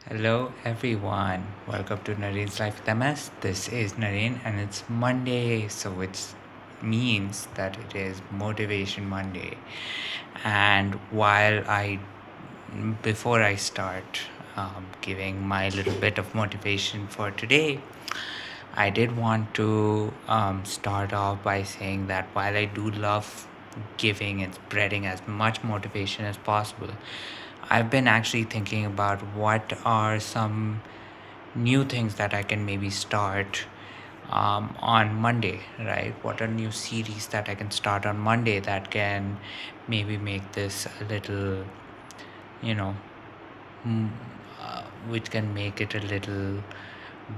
Hello everyone, welcome to Nareen's Life with MS. This is Nareen and it's Monday, so it means that it is Motivation Monday. And before I start giving my little bit of motivation for today, I did want to start off by saying that while I do love giving and spreading as much motivation as possible, I've been actually thinking about what are some new things that I can maybe start on Monday, right? What are new series that I can start on Monday that can maybe make this a little, you know, mm, which can make it a little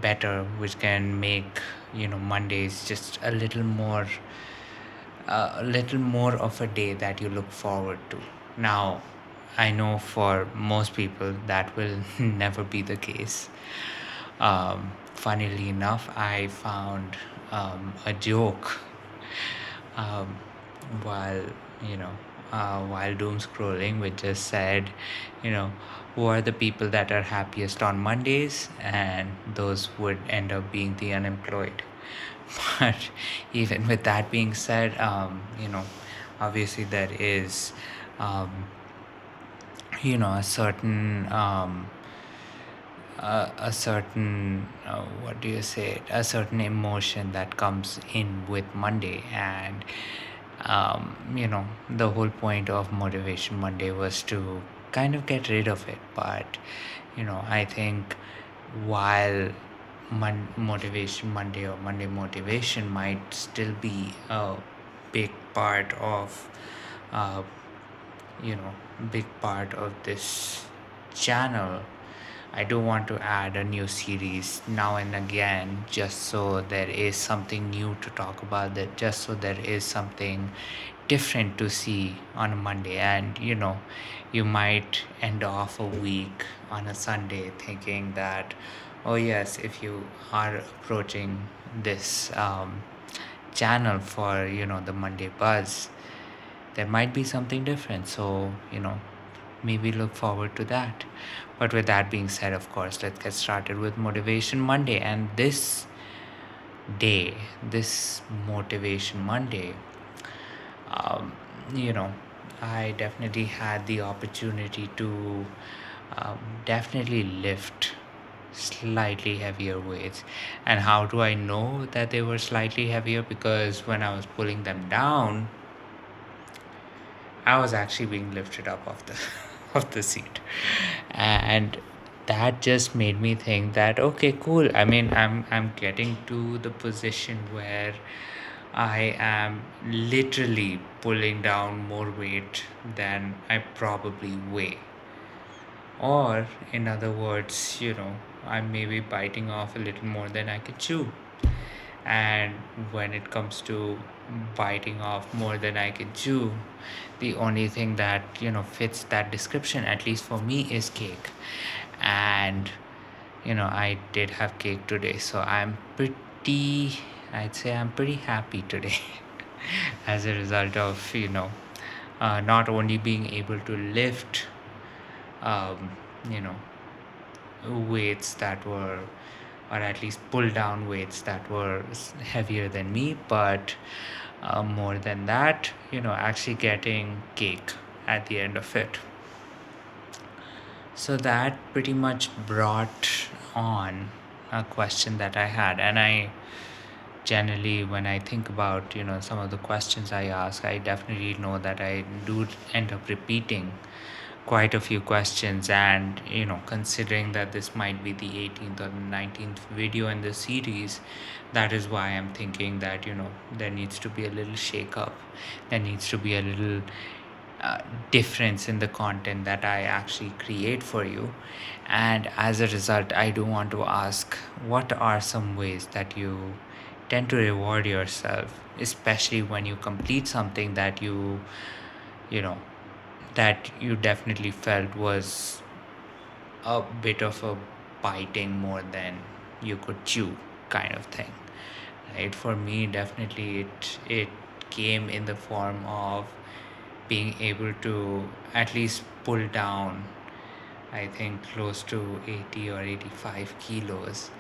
better, which can make Mondays just a little more of a day that you look forward to. Now, I know for most people that will never be the case. Funnily enough, I found a joke um, while you know while doom scrolling, which just said, you know, who are the people that are happiest on Mondays, and those would end up being the unemployed. But even with that being said, obviously there is, um, a certain what do you say, a certain emotion that comes in with Monday. And the whole point of Motivation Monday was to kind of get rid of it. But I think while Motivation Monday or Monday motivation might still be a big part of uh, big part of this channel, I do want to add a new series now and again, just so there is something new to talk about, that just so there is something different to see on a Monday. And you might end off a week on a Sunday thinking that, oh yes, if you are approaching this channel for the Monday buzz, there might be something different. So maybe look forward to that. But with that being said, of course, let's get started with Motivation Monday. And this Motivation Monday, um, you know, I definitely had the opportunity to definitely lift slightly heavier weights. And how do I know that they were slightly heavier? Because when I was pulling them down, I was actually being lifted up off the of the seat, and that just made me think that, okay, cool. I mean, I'm getting to the position where I am literally pulling down more weight than I probably weigh. Or, in other words, I may be biting off a little more than I can chew. And when it comes to biting off more than I can chew, the only thing that fits that description, at least for me, is cake. And I did have cake today, so I'd say I'm pretty happy today as a result of not only being able to lift um, you know weights that were, or at least pull down weights that were heavier than me, but more than that, actually getting cake at the end of it. So that pretty much brought on a question that I had. And I generally, when I think about some of the questions I ask, I definitely know that I do end up repeating quite a few questions. And considering that this might be the 18th or 19th video in the series, that is why I'm thinking that there needs to be a little shake up, there needs to be a little difference in the content that I actually create for you. And as a result, I do want to ask, what are some ways that you tend to reward yourself, especially when you complete something that you know that you definitely felt was a bit of a biting more than you could chew kind of thing, right? For me, definitely it came in the form of being able to at least pull down I think close to 80 or 85 kilos.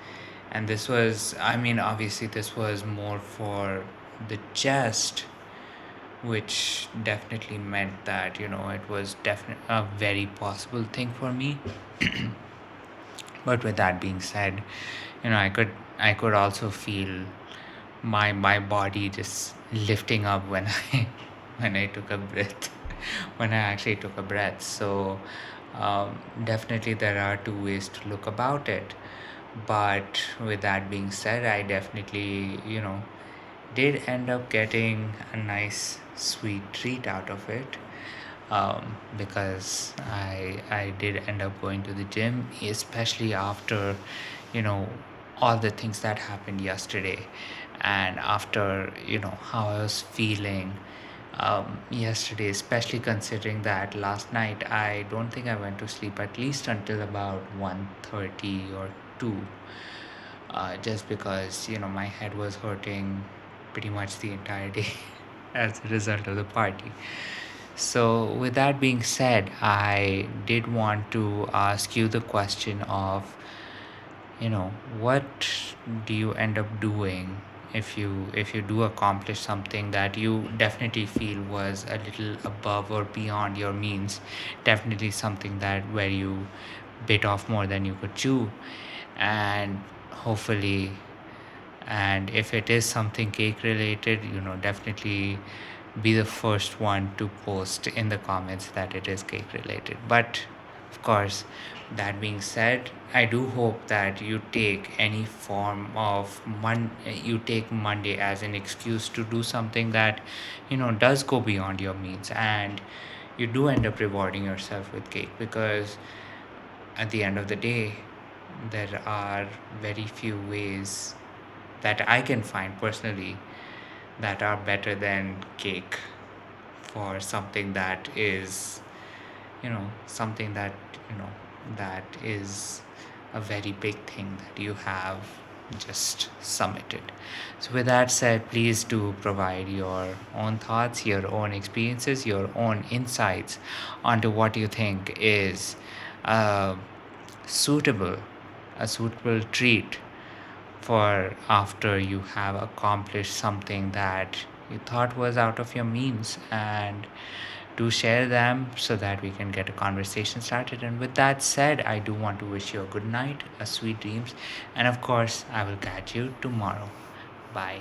And this was, I mean, obviously, this was more for the chest, which definitely meant that, it was definitely a very possible thing for me. But with that being said, I could also feel my body just lifting up when I when I took a breath when I actually took a breath. So definitely there are two ways to look about it. But with that being said, I definitely did end up getting a nice sweet treat out of it, because I did end up going to the gym, especially after you know all the things that happened yesterday, and after how I was feeling yesterday, especially considering that last night I don't think I went to sleep at least until about 1:30 or 2, just because my head was hurting pretty much the entire day as a result of the party. So, with that being said, I did want to ask you the question of, what do you end up doing if you do accomplish something that you definitely feel was a little above or beyond your means, definitely something that where you bit off more than you could chew, and hopefully, and if it is something cake related, definitely be the first one to post in the comments that it is cake related. But of course, that being said, I do hope that you take any form of you take Monday as an excuse to do something that does go beyond your means, and you do end up rewarding yourself with cake, because at the end of the day, there are very few ways that I can find personally that are better than cake for something that is, something that, you know, that is a very big thing that you have just submitted. So, with that said, please do provide your own thoughts, your own experiences, your own insights onto what you think is uh, suitable, a suitable treat for after you have accomplished something that you thought was out of your means, and do share them so that we can get a conversation started. And with that said, I do want to wish you a good night, a sweet dreams, and of course, I will catch you tomorrow. Bye.